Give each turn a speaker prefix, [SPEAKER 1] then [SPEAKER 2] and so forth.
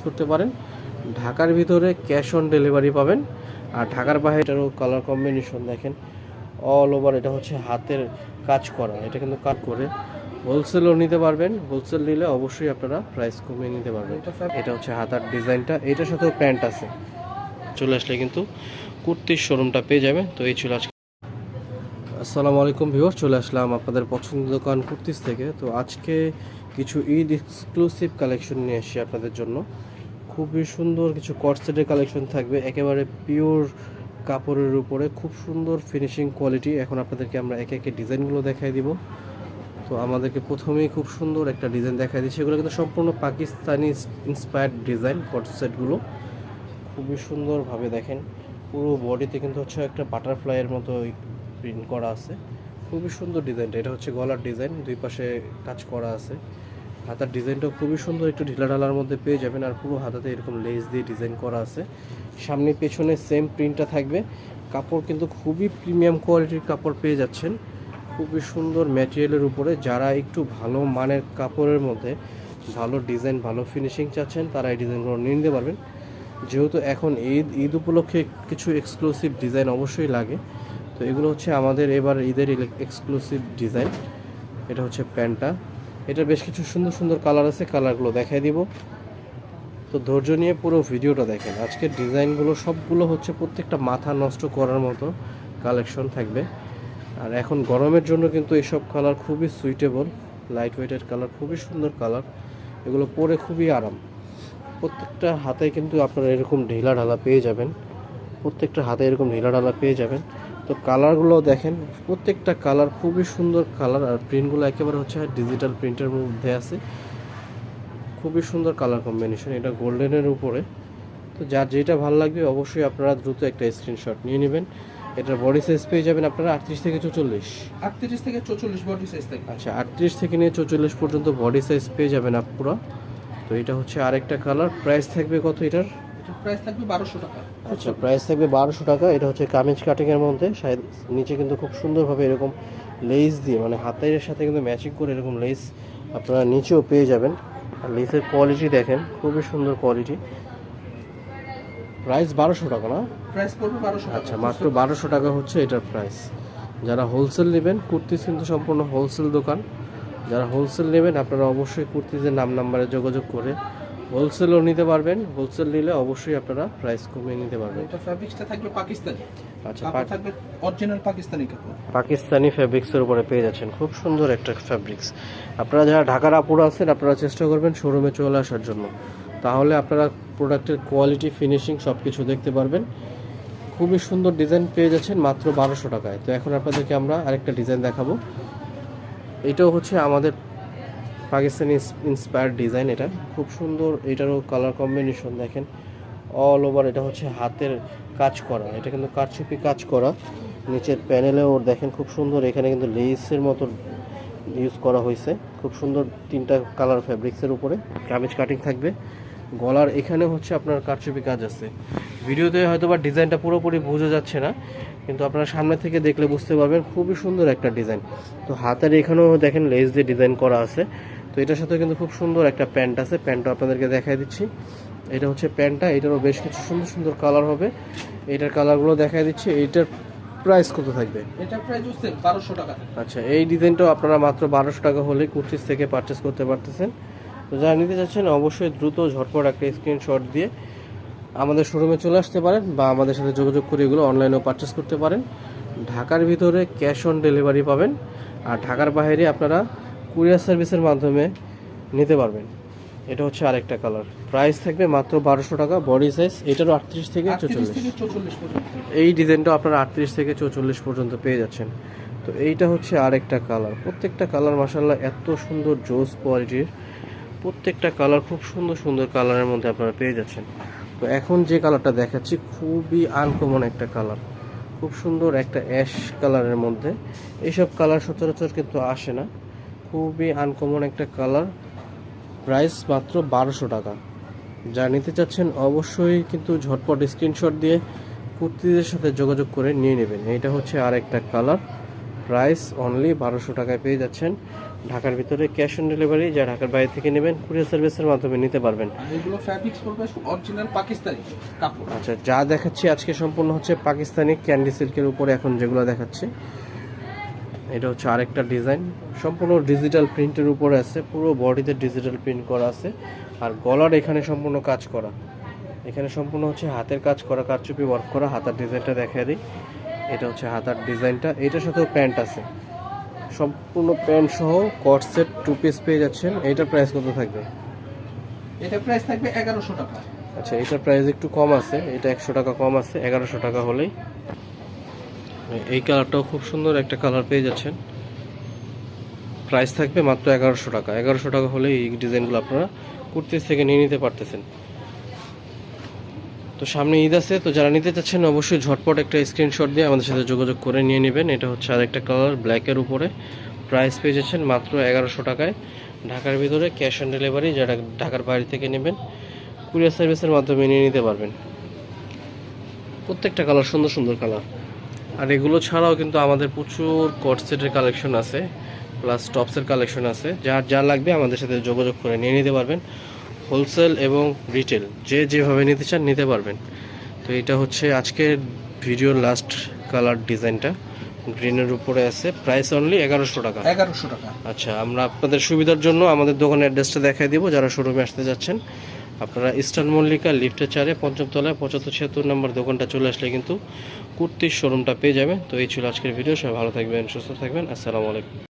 [SPEAKER 1] করতে পারেন। ঢাকার ভিতরে ক্যাশ অন ডেলিভারি পাবেন, আর ঢাকার বাইরে এটারও কালার কম্বিনেশন দেখেন অল ওভার। এটা হচ্ছে হাতের কাজ করা, এটা কিন্তু কাজ করে হোলসেলও নিতে পারবেন। হোলসেল নিলে অবশ্যই আপনারা প্রাইস কমিয়ে নিতে পারবেন। এটা হচ্ছে হাতার ডিজাইনটা, এটার সাথেও প্যান্ট আছে। চলে আসলে কিন্তু কুর্তির শোরুমটা পেয়ে যাবেন। তো এই ছিল আজকে। আসসালামু আলাইকুম ভিউয়ার, চলে আসলাম আপনাদের পছন্দের দোকান কুর্তিস থেকে। তো আজকে কিছু ঈদ এক্সক্লুসিভ কালেকশন নিয়ে এসেছি আপনাদের জন্য। খুবই সুন্দর কিছু কটসেটের কালেকশন থাকবে, একেবারে পিওর কাপড়ের উপরে, খুব সুন্দর ফিনিশিং কোয়ালিটি। এখন আপনাদেরকে আমরা একে একে ডিজাইনগুলো দেখাই দিব। তো আমাদেরকে প্রথমেই খুব সুন্দর একটা ডিজাইন দেখাই দিচ্ছি। এগুলো কিন্তু সম্পূর্ণ পাকিস্তানি ইন্সপায়ার্ড ডিজাইন। কটসেটগুলো খুবই সুন্দরভাবে দেখেন, পুরো বডিতে কিন্তু হচ্ছে একটা বাটারফ্লাইয়ের মতো প্রিন্ট করা আছে। খুবই সুন্দর ডিজাইনটা। এটা হচ্ছে গলার ডিজাইন, দুই পাশে কাজ করা আছে। হাতার ডিজাইনটাও খুবই সুন্দর, একটু ঢিলা ঢালার মধ্যে পেয়ে যাবেন। আর পুরো হাতাতে এরকম লেস দিয়ে ডিজাইন করা আছে। সামনে পেছনে সেম প্রিন্টটা থাকবে। কাপড় কিন্তু খুবই প্রিমিয়াম কোয়ালিটির কাপড় পেয়ে যাচ্ছেন, খুবই সুন্দর ম্যাটেরিয়ালের উপরে। যারা একটু ভালো মানের কাপড়ের মধ্যে ভালো ডিজাইন, ভালো ফিনিশিং চাচ্ছেন, তারা এই ডিজাইনগুলো নিয়ে নিতে পারবেন। যেহেতু এখন ঈদ উপলক্ষে কিছু এক্সক্লুসিভ ডিজাইন অবশ্যই লাগে, তো এগুলো হচ্ছে আমাদের এবার ঈদের এক্সক্লুসিভ ডিজাইন। এটা হচ্ছে প্যান্টটা, এটা বেশ কিছু সুন্দর সুন্দর কালার আছে, কালারগুলো দেখাই দিব। তো ধৈর্য নিয়ে পুরো ভিডিওটা দেখেন। আজকের ডিজাইনগুলো সবগুলো হচ্ছে প্রত্যেকটা মাথা নষ্ট করার মতো কালেকশন থাকবে। আর এখন গরমের জন্য কিন্তু এইসব কালার খুবই সুইটেবল, লাইট ওয়েটের কালার, খুবই সুন্দর কালার। এগুলো পরে খুবই আরাম। প্রত্যেকটা হাতে কিন্তু আপনারা এরকম ঢিলা ঢালা পেয়ে যাবেন, প্রত্যেকটা হাতে এরকম ঢিলা ঢালা পেয়ে যাবেন। তো কালারগুলো দেখেন, প্রত্যেকটা কালার খুবই সুন্দর কালার। আর প্রিন্টগুলো একেবারে হচ্ছে ডিজিটাল প্রিন্টের মধ্যে আছে, খুবই সুন্দর কালার কম্বিনেশন। এটা গোল্ডেনের উপরে। তো যার যেটা ভালো লাগবে অবশ্যই আপনারা দ্রুত একটা স্ক্রিনশট নিয়ে নেবেন। এটার বডি সাইজ পেয়ে যাবেন আপনারা 38 থেকে 44।
[SPEAKER 2] 38 থেকে 44 বডি সাইজ থাকে।
[SPEAKER 1] আচ্ছা, 38 থেকে নিয়ে 44 পর্যন্ত বডি সাইজ পেয়ে যাবেন আপনারা। তো এটা হচ্ছে আরেকটা কালার। প্রাইস থাকবে কত এটার?
[SPEAKER 2] এটার প্রাইস থাকবে 1200 টাকা।
[SPEAKER 1] আচ্ছা, প্রাইস থাকবে 1200 টাকা। এটা হচ্ছে কামিজ কাটিংয়ের মধ্যে, নিচে কিন্তু খুব সুন্দরভাবে এরকম লেস দিয়ে, মানে হাতের সাথে কিন্তু ম্যাচিং করে এরকম লেস আপনারা নিচেও পেয়ে যাবেন। আর লেসের কোয়ালিটি দেখেন, খুবই সুন্দর কোয়ালিটি। প্রাইস 1200 টাকা না?
[SPEAKER 2] প্রাইস পড়বে 1200 টাকা।
[SPEAKER 1] আচ্ছা, মাত্র 1200 টাকা হচ্ছে এটার প্রাইস। যারা হোলসেল নেবেন, কুর্তিজ কিন্তু সম্পূর্ণ হোলসেল দোকান। যারা হোলসেল নেবেন আপনারা অবশ্যই কুর্তিজের নাম্বারে যোগাযোগ করে হোলসেলও নিতে পারবেন। হোলসেল নিলে অবশ্যই আপনারা প্রাইস কমিয়ে নিতে পারবেন।
[SPEAKER 2] এটা ফ্যাব্রিক্সটা থাকবে পাকিস্তানি।
[SPEAKER 1] আচ্ছা,
[SPEAKER 2] কাপড় থাকবে অরিজিনাল পাকিস্তানি কাপড়।
[SPEAKER 1] পাকিস্তানি ফ্যাব্রিক্সের উপরে পেয়ে যাচ্ছেন, খুব সুন্দর একটা ফ্যাব্রিক্স। আপনারা যারা ঢাকার আপুরা আছেন, আপনারা চেষ্টা করবেন শোরুমে চলে আসার জন্য, তাহলে আপনারা প্রোডাক্টের কোয়ালিটি, ফিনিশিং সব কিছু দেখতে পারবেন। খুবই সুন্দর ডিজাইন পেয়ে যাচ্ছেন মাত্র 1200 টাকায়। তো এখন আপনাদেরকে আমরা আরেকটা ডিজাইন দেখাবো। এটাও হচ্ছে আমাদের পাকিস্তানি ইন্সপায়ার্ড ডিজাইন। এটা খুব সুন্দর, এটারও কালার কম্বিনেশন দেখেন অল ওভার। এটা হচ্ছে হাতের কাজ করা, এটা কিন্তু কারচুপি কাজ করা। নিচের প্যানেলেও দেখেন খুব সুন্দর, এখানে কিন্তু লেসের মতো ইউজ করা হয়েছে। খুব সুন্দর তিনটা কালার ফ্যাব্রিক্সের উপরে কামিজ কাটিং থাকবে। গলার এখানে হচ্ছে আপনার কারচুপি কাজ আছে। ভিডিওতে হয়তো বা ডিজাইনটা পুরোপুরি বোঝা যাচ্ছে না, কিন্তু আপনারা সামনে থেকে দেখলে বুঝতে পারবেন, খুবই সুন্দর একটা ডিজাইন। তো হাতের এখানেও দেখেন লেস দিয়ে ডিজাইন করা আছে। তো এটার সাথে কিন্তু খুব সুন্দর একটা প্যান্ট আছে, প্যান্টটা আপনাদেরকে দেখাই দিচ্ছি। এটা হচ্ছে প্যান্টটা, এটারও বেশ কিছু সুন্দর সুন্দর কালার হবে। এটার কালারগুলো দেখাই দিচ্ছি। এইটার প্রাইস কত থাকবে?
[SPEAKER 2] এটার প্রাইস হচ্ছে 1200 টাকা।
[SPEAKER 1] আচ্ছা, এই ডিজাইনটাও আপনারা মাত্র 1200 টাকা হলে কুর্তিস থেকে পারচেস করতে পারতেছেন। তো যারা নিতে চাচ্ছেন অবশ্যই দ্রুত ঝটপট একটা স্ক্রিনশট দিয়ে আমাদের শোরুমে চলে আসতে পারেন, বা আমাদের সাথে যোগাযোগ করে এগুলো অনলাইনেও পারচেস করতে পারেন। ঢাকার ভিতরে ক্যাশ অন ডেলিভারি পাবেন, আর ঢাকার বাইরে আপনারা কুরিয়ার সার্ভিসের মাধ্যমে নিতে পারবেন। এটা হচ্ছে আরেকটা কালার। প্রাইস থাকবে মাত্র 1200 টাকা। বডি সাইজ এটারও 38 থেকে 44
[SPEAKER 2] পর্যন্ত।
[SPEAKER 1] এই ডিজাইনটা আপনারা 38 থেকে 44 পর্যন্ত পেয়ে যাচ্ছেন। তো এইটা হচ্ছে আরেকটা কালার। প্রত্যেকটা কালার মাশাআল্লাহ এত সুন্দর জোস কোয়ালিটির, প্রত্যেকটা কালার খুব সুন্দর সুন্দর কালারের মধ্যে আপনারা পেয়ে যাচ্ছেন। তো এখন যে কালারটা দেখাচ্ছি খুবই আনকমন একটা কালার, খুব সুন্দর একটা অ্যাশ কালারের মধ্যে। এইসব কালার সচরাচর কিন্তু আসে না, খুবই আনকমন একটা কালার। প্রাইস মাত্র 1200 টাকা। যা নিতে চাচ্ছেন অবশ্যই কিন্তু ঝটপট স্ক্রিনশট দিয়ে কুর্তিদের সাথে যোগাযোগ করে নিয়ে নেবেন। এটা হচ্ছে আরেকটা কালার। প্রাইস অনলি 1200 টাকায় পেয়ে যাচ্ছেন। ঢাকার ভিতরে ক্যাশ অন ডেলিভারি, যা ঢাকার বাইরে থেকে নেবেন কুরিয়ার সার্ভিসের মাধ্যমে নিতে পারবেন।
[SPEAKER 2] আর এগুলো ফ্যাব্রিক্স পড়বে অরিজিনাল পাকিস্তানি কাপড়।
[SPEAKER 1] আচ্ছা, যা দেখাচ্ছি আজকে সম্পূর্ণ হচ্ছে পাকিস্তানি ক্যান্ডি সিল্কের উপরে এখন যেগুলো দেখাচ্ছি। এটা হচ্ছে আরেকটা ডিজাইন, সম্পূর্ণ ডিজিটাল প্রিন্টের উপরে আছে, পুরো বডিতে ডিজিটাল প্রিন্ট করা আছে। আর গলার এখানে সম্পূর্ণ কাজ করা, এখানে সম্পূর্ণ হচ্ছে হাতের কাজ করা, কারচুপি ওয়ার্ক করা। হাতার ডিজাইনটা দেখাই দিই, এটা হচ্ছে হাতার ডিজাইনটা। এটার সাথেও প্যান্ট আছে, সম্পূর্ণ প্যান্ট সহ কট সেট 2 পিস পেয়ে যাচ্ছেন। এইটার প্রাইস কত থাকবে?
[SPEAKER 2] এটা প্রাইস থাকবে 1100 টাকা।
[SPEAKER 1] আচ্ছা, এটার প্রাইস একটু কম আছে, এটা 100 টাকা কম আছে, 1100 টাকা হলেই। এই কালারটাও খুব সুন্দর একটা কালার পেয়ে যাচ্ছেন, প্রাইস থাকবে মাত্র 1100 টাকা। 1100 টাকা হলে এই ডিজাইনগুলো আপনারা কুর্তিস থেকে নিয়ে নিতে পারতেছেন। তো সামনে ঈদ আছে, তো যারা নিতে চাচ্ছেন অবশ্যই ঝটপট একটা স্ক্রিনশট দিয়ে আমাদের সাথে যোগাযোগ করে নিয়ে নেবেন। এটা হচ্ছে আরেকটা কালার ব্ল্যাকের উপরে, প্রাইস পেয়ে যাচ্ছেন মাত্র 1100 টাকায়। ঢাকার ভিতরে ক্যাশ অন ডেলিভারি, যারা ঢাকার বাইরে থেকে নেবেন কুরিয়ার সার্ভিসের মাধ্যমে নিয়ে নিতে পারবেন। প্রত্যেকটা কালার সুন্দর সুন্দর কালার। আর এগুলো ছাড়াও কিন্তু আমাদের প্রচুর কট সেটের কালেকশন আছে, প্লাস টপসের কালেকশন আছে। যার যা লাগবে আমাদের সাথে যোগাযোগ করে নিয়ে নিতে পারবেন। হোলসেল এবং রিটেল যে যেভাবে নিতে চান নিতে পারবেন। তো এটা হচ্ছে আজকের ভিডিওর লাস্ট কালার ডিজাইনটা, গ্রিনের উপরে আছে, প্রাইস অনলি 1100 টাকা।
[SPEAKER 2] 1100 টাকা।
[SPEAKER 1] আচ্ছা, আমরা আপনাদের সুবিধার জন্য আমাদের দোকানের অ্যাড্রেসটা দেখাই দিব। যারা শোরুমে আসতে যাচ্ছেন আপনারা ইস্টার্ন মল্লিকা লিফটের 4-এ 5ম তলায় 7576 নম্বর দোকানটা চলে আসলে কিন্তু কুর্তির শোরুমটা পেয়ে যাবেন। তো এই ছিল আজকের ভিডিও, সবাই ভালো থাকবেন, সুস্থ থাকবেন, আসসালামু আলাইকুম।